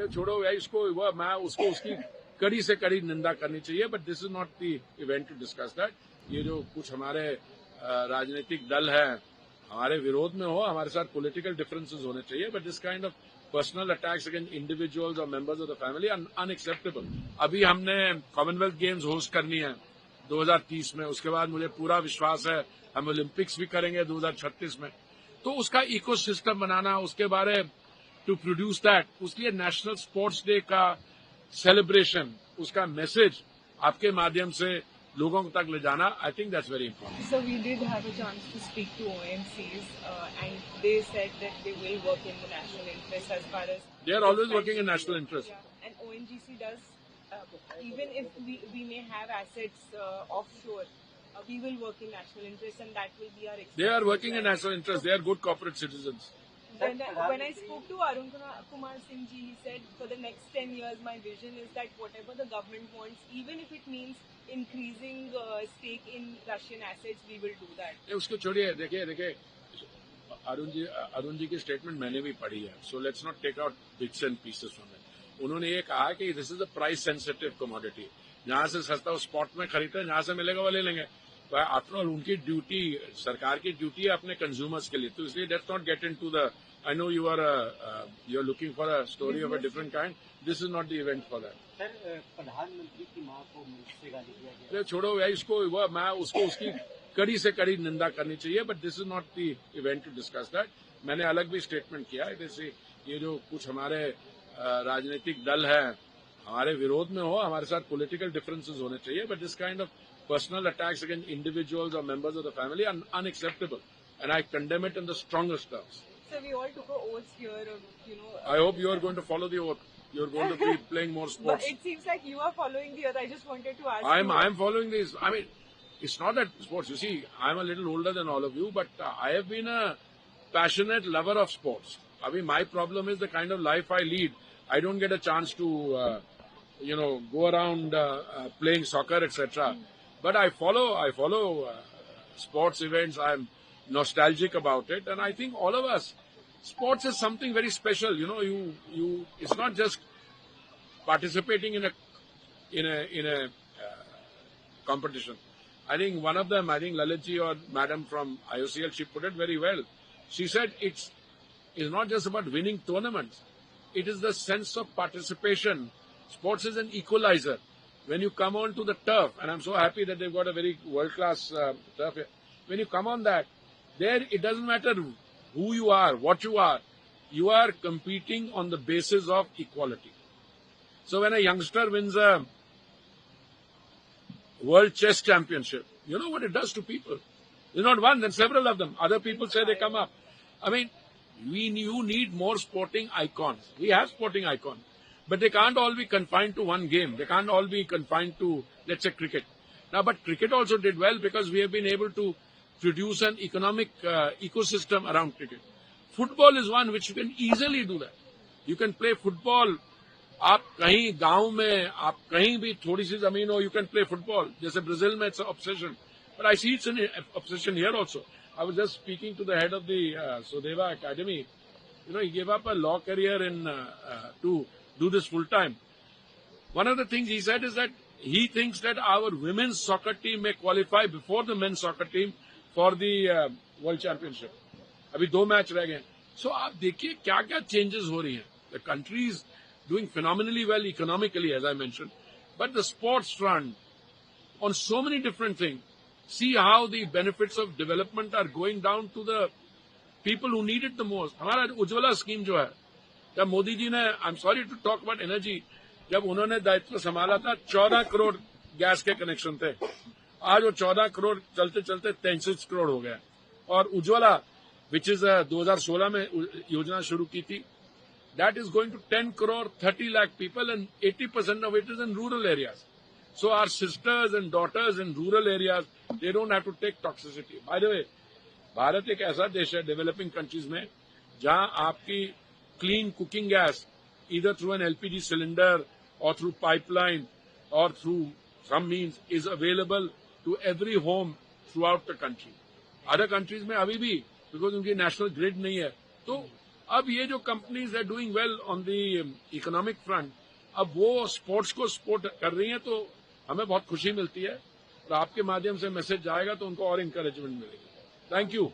छोड़ो भाई इसको, मैं उसको उसकी कड़ी से कड़ी निंदा करनी चाहिए, but this is not the event to discuss that. ये जो कुछ हमारे राजनीतिक दल है हमारे विरोध में हो, हमारे साथ पॉलिटिकल डिफरेंसेस होने चाहिए, but this kind of personal attacks against individuals और members of the family unacceptable. अभी हमने कॉमनवेल्थ गेम्स होस्ट करनी है 2030 में, उसके बाद मुझे पूरा विश्वास है हम ओलंपिक्स भी करेंगे 2036 में। तो उसका इकोसिस्टम बनाना, उसके बारे टू प्रोड्यूस दैट, उसके लिए नेशनल स्पोर्ट्स डे का सेलिब्रेशन, उसका मैसेज आपके माध्यम से लोगों तक ले जाना, I think that's very important. So we did have a chance to speak to OMCs and they said that they will work in the national interest as far as... They are always working in national interest. Yeah. And ONGC does, even if we may have assets offshore, we will work in national interest and that will be our expectation. They are working in national interest. They are good corporate citizens. When I spoke to Arun Kumar Singh ji, he said for the next 10 years my vision is that whatever the government wants, even if it means increasing stake in Russian assets, we will do that. उसको छोड़िए, देखिए अरुण जी की statement मैंने भी पढ़ी है, so let's not take out bits and pieces from it. उन्होंने ये कहा कि this is a price sensitive commodity, जहां से सस्ता स्पॉट में खरीदते हैं, जहां से मिलेगा वो ले लेंगे। आफ्टर ऑल उनकी ड्यूटी, सरकार की ड्यूटी है अपने कंज्यूमर्स के लिए, तो इसलिए let's not get into the, I know you are looking for a story of a different kind. This is not the event for that. Sir, प्रधानमंत्री की मां को मंच से गाली दिया गया। छोड़ो भाई इसको, मैं उसको उसकी कड़ी से कड़ी निंदा करनी चाहिए, but this is not the event to discuss that. मैंने अलग भी स्टेटमेंट किया है, जैसे ये जो कुछ हमारे राजनीतिक दल है हमारे विरोध में हो, हमारे साथ पॉलिटिकल डिफरेंसेस होने चाहिए, but this kind of personal attacks against individuals और members of the family unacceptable, and I condemn it in the strongest terms. So we all took an oath here, I hope you are going to follow the oath. You are going to be playing more sports. But it seems like you are following the oath. I just wanted to ask I am following this. I mean, it's not that sports. You see, I am a little older than all of you, but I have been a passionate lover of sports. I mean, my problem is the kind of life I lead. I don't get a chance to, go around playing soccer, etc. But I follow sports events. I'm nostalgic about it, and I think all of us, sports is something very special. It's not just participating in a competition. I think one of them, Lalitji or Madam from IOCL, she put it very well. She said it's not just about winning tournaments. It is the sense of participation. Sports is an equalizer. When you come on to the turf, and I'm so happy that they've got a very world-class turf here. When you come on that, there, it doesn't matter who you are, what you are competing on the basis of equality. So when a youngster wins a world chess championship, you know what it does to people. It's not one, then several of them. Other people say they come up. I mean, you need more sporting icons. We have sporting icons. But they can't all be confined to one game. They can't all be confined to, let's say, cricket. Now, but cricket also did well because we have been able to produce an economic ecosystem around cricket. Football is one which you can easily do that. You can play football. आप कहीं गांव में, आप कहीं भी थोड़ी सी जमीन हो, you can play football. जैसे ब्राजील में it's an obsession. But I see it's an obsession here also. I was just speaking to the head of the Sodeva Academy. He gave up a law career to do this full time. One of the things he said is that he thinks that our women's soccer team may qualify before the men's soccer team for the World Championship. अभी 2 match रह गए. So आप देखिए क्या क्या changes हो रही हैं. The country is doing phenomenally well economically, as I mentioned, but the sports front on so many different things. See how the benefits of development are going down to the people who need it the most. हमारा Ujjwala scheme जो है, जब मोदी जी ने, I'm sorry to talk about energy, जब उन्होंने दायित्व संभाला था 14 करोड़ गैस के कनेक्शन थे. आज वो 14 करोड़ चलते चलते 33 करोड़ हो गया. और उज्ज्वला, which is 2016 में योजना शुरू की थी, that is going to 10 crore 30 lakh people, and 80% of it is in rural areas. So our sisters and daughters in rural areas, they don't have to take toxicity. By the way, Bharat एक ऐसा देश है developing countries में जहां आपकी clean cooking gas either through an LPG cylinder or through pipeline or through some means is available to every home throughout the country. Other countries में अभी भी because उनकी नेशनल ग्रिड नहीं है, तो अब ये जो कंपनीज है doing well on the economic front, अब वो स्पोर्ट्स को सपोर्ट कर रही हैं, तो हमें बहुत खुशी मिलती है और आपके माध्यम से मैसेज जाएगा तो उनको और इंकरेजमेंट मिलेगी। Thank you.